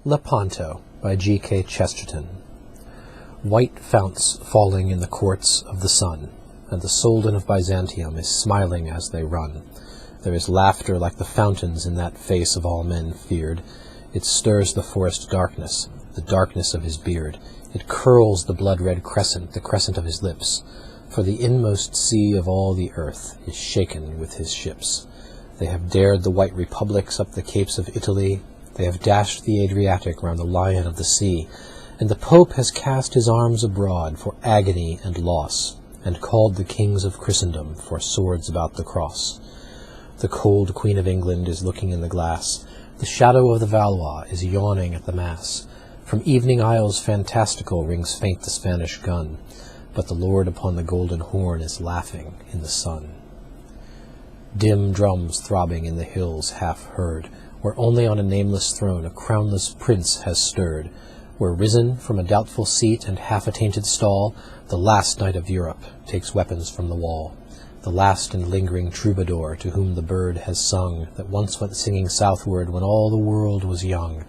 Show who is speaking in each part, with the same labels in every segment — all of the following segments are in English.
Speaker 1: Lepanto by G.K. Chesterton. White founts falling in the courts of the sun, and the Soldan of Byzantium is smiling as they run. There is laughter like the fountains in that face of all men feared. It stirs the forest darkness, the darkness of his beard. It curls the blood-red crescent, the crescent of his lips. For the inmost sea of all the earth is shaken with his ships. They have dared the white republics up the capes of Italy. They have dashed the Adriatic round the lion of the sea, and the Pope has cast his arms abroad for agony and loss, and called the kings of Christendom for swords about the cross. The cold Queen of England is looking in the glass. The shadow of the Valois is yawning at the mass. From evening isles fantastical rings faint the Spanish gun, but the Lord upon the golden horn is laughing in the sun. Dim drums throbbing in the hills half heard, where only on a nameless throne a crownless prince has stirred, where risen from a doubtful seat and half-attainted stall, the last knight of Europe takes weapons from the wall, the last and lingering troubadour to whom the bird has sung that once went singing southward when all the world was young.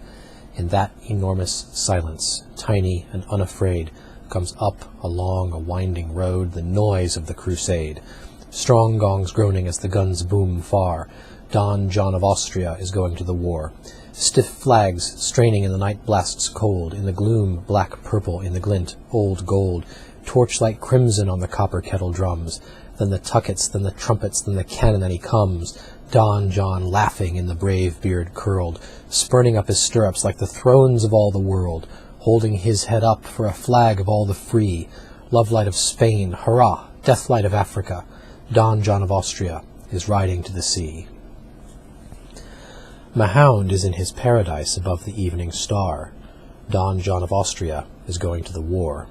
Speaker 1: In that enormous silence, tiny and unafraid, comes up along a winding road the noise of the crusade. Strong gongs groaning as the guns boom far. Don John of Austria is going to the war. Stiff flags straining in the night blasts cold, in the gloom black purple, in the glint old gold, torchlight crimson on the copper kettle drums. Then the tuckets, then the trumpets, then the cannon, and he comes. Don John laughing in the brave beard curled, spurning up his stirrups like the thrones of all the world, holding his head up for a flag of all the free. Love light of Spain, hurrah! Death light of Africa. Don John of Austria is riding to the sea. Mahound is in his paradise above the evening star. Don John of Austria is going to the war.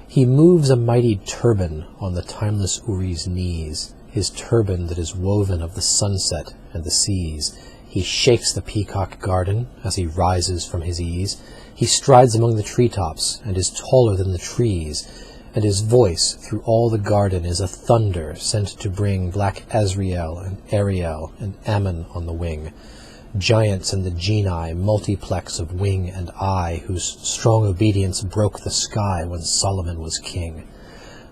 Speaker 1: He moves a mighty turban on the timeless Uri's knees, his turban that is woven of the sunset and the seas. He shakes the peacock garden as he rises from his ease. He strides among the treetops and is taller than the trees, and his voice through all the garden is a thunder sent to bring black Azrael and Ariel and Ammon on the wing. Giants and the genii, multiplex of wing and eye, whose strong obedience broke the sky when Solomon was king.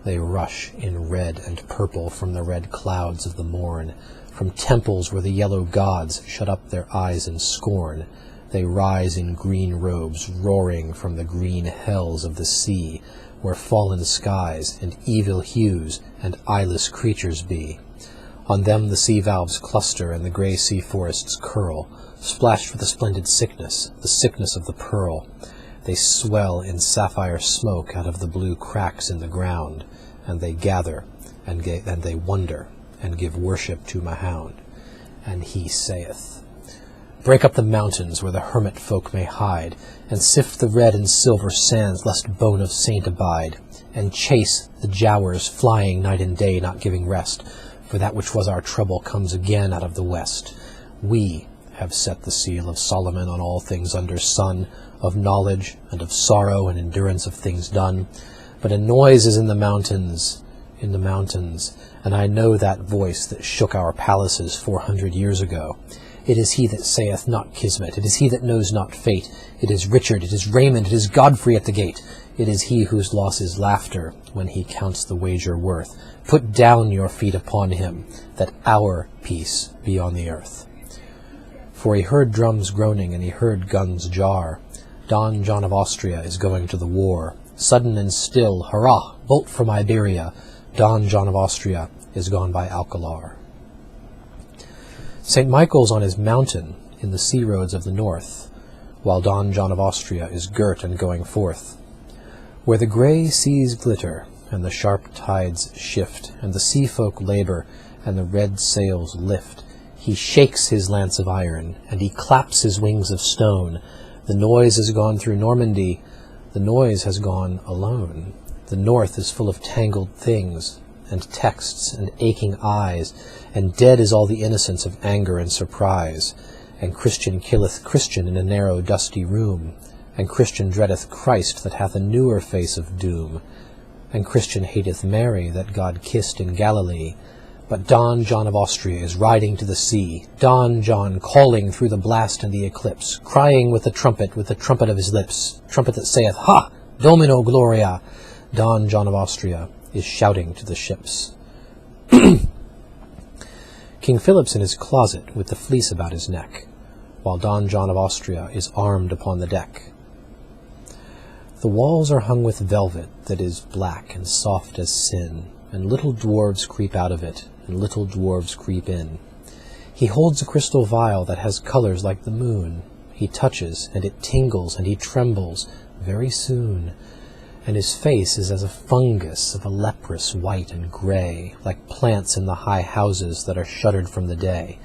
Speaker 1: They rush in red and purple from the red clouds of the morn, from temples where the yellow gods shut up their eyes in scorn. They rise in green robes, roaring from the green hells of the sea, where fallen skies and evil hues and eyeless creatures be. On them the sea valves cluster and the grey sea forests curl, splashed with a splendid sickness, the sickness of the pearl. They swell in sapphire smoke out of the blue cracks in the ground, and they gather, and they wonder, and give worship to Mahound. And he saith, Break up the mountains where the hermit folk may hide, and sift the red and silver sands, lest bone of saint abide, and chase the jowers flying night and day, not giving rest, for that which was our trouble comes again out of the west. We have set the seal of Solomon on all things under sun, of knowledge and of sorrow and endurance of things done. But a noise is in the mountains, and I know that voice that shook our palaces 400 years ago. It is he that saith not Kismet, it is he that knows not fate. It is Richard, it is Raymond, it is Godfrey at the gate. It is he whose loss is laughter when he counts the wager worth. Put down your feet upon him, that our peace be on the earth. For he heard drums groaning, and he heard guns jar. Don John of Austria is going to the war. Sudden and still, hurrah, bolt from Iberia. Don John of Austria is gone by Alcalar. St. Michael's on his mountain in the sea roads of the north, while Don John of Austria is girt and going forth. Where the grey seas glitter, and the sharp tides shift, and the sea folk labour, and the red sails lift, he shakes his lance of iron, and he claps his wings of stone. The noise has gone through Normandy, the noise has gone alone. The north is full of tangled things, and texts, and aching eyes, and dead is all the innocence of anger and surprise. And Christian killeth Christian in a narrow dusty room, and Christian dreadeth Christ that hath a newer face of doom, and Christian hateth Mary that God kissed in Galilee, But Don John of Austria is riding to the sea, Don John calling through the blast and the eclipse, crying with the trumpet of his lips, trumpet that saith, Ha! Domino Gloria! Don John of Austria is shouting to the ships. King Philip's in his closet with the fleece about his neck, while Don John of Austria is armed upon the deck. The walls are hung with velvet that is black and soft as sin, and little dwarves creep out of it, and little dwarves creep in. He holds a crystal vial that has colors like the moon. He touches, and it tingles, and he trembles very soon. And his face is as a fungus of a leprous white and gray, like plants in the high houses that are shuttered from the day.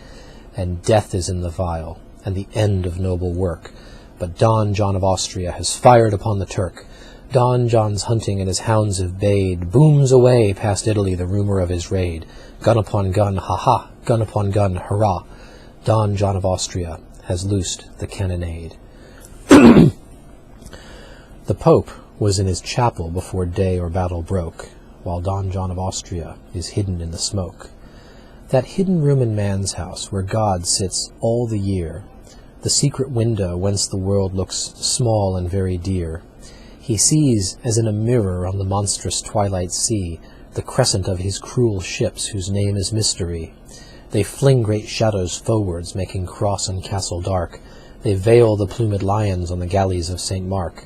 Speaker 1: And death is in the vial, and the end of noble work. But Don John of Austria has fired upon the Turk. Don John's hunting and his hounds have bayed. Booms away past Italy the rumor of his raid. Gun upon gun, ha-ha, gun upon gun, hurrah. Don John of Austria has loosed the cannonade. The Pope was in his chapel before day or battle broke, while Don John of Austria is hidden in the smoke. That hidden room in man's house where God sits all the year, the secret window whence the world looks small and very dear. He sees, as in a mirror on the monstrous twilight sea, the crescent of his cruel ships whose name is Mystery. They fling great shadows forwards, making cross and castle dark. They veil the plumed lions on the galleys of St. Mark.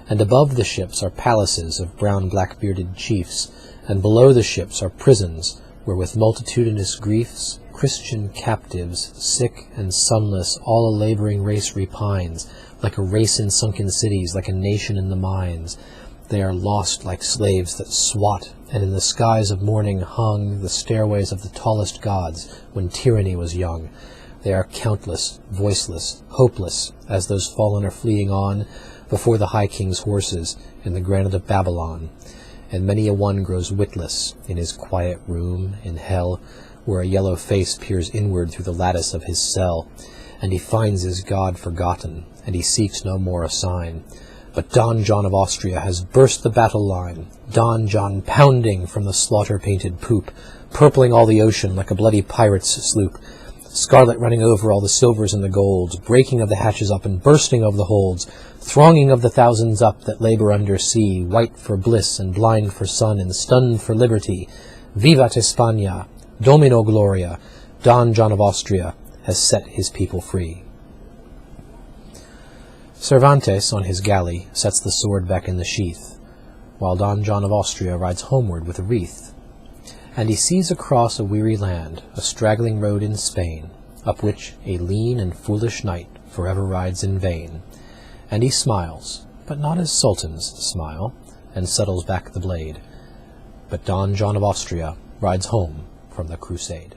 Speaker 1: And above the ships are palaces of brown black-bearded chiefs, and below the ships are prisons, where with multitudinous griefs Christian captives, sick and sunless, all a labouring race repines, like a race in sunken cities, like a nation in the mines. They are lost like slaves that swat, and in the skies of morning hung the stairways of the tallest gods, when tyranny was young. They are countless, voiceless, hopeless, as those fallen are fleeing on before the high king's horses in the granite of Babylon. And many a one grows witless in his quiet room in hell, where a yellow face peers inward through the lattice of his cell, and he finds his God forgotten, and he seeks no more a sign. But Don John of Austria has burst the battle line, Don John pounding from the slaughter-painted poop, purpling all the ocean like a bloody pirate's sloop, scarlet running over all the silvers and the golds, breaking of the hatches up and bursting of the holds, thronging of the thousands up that labour under sea, white for bliss and blind for sun and stunned for liberty. Vivat España! Domino Gloria! Don John of Austria has set his people free. Cervantes, on his galley, sets the sword back in the sheath, while Don John of Austria rides homeward with a wreath. And he sees across a weary land a straggling road in Spain, up which a lean and foolish knight forever rides in vain. And he smiles, but not as sultans smile, and settles back the blade. But Don John of Austria rides home from the crusade.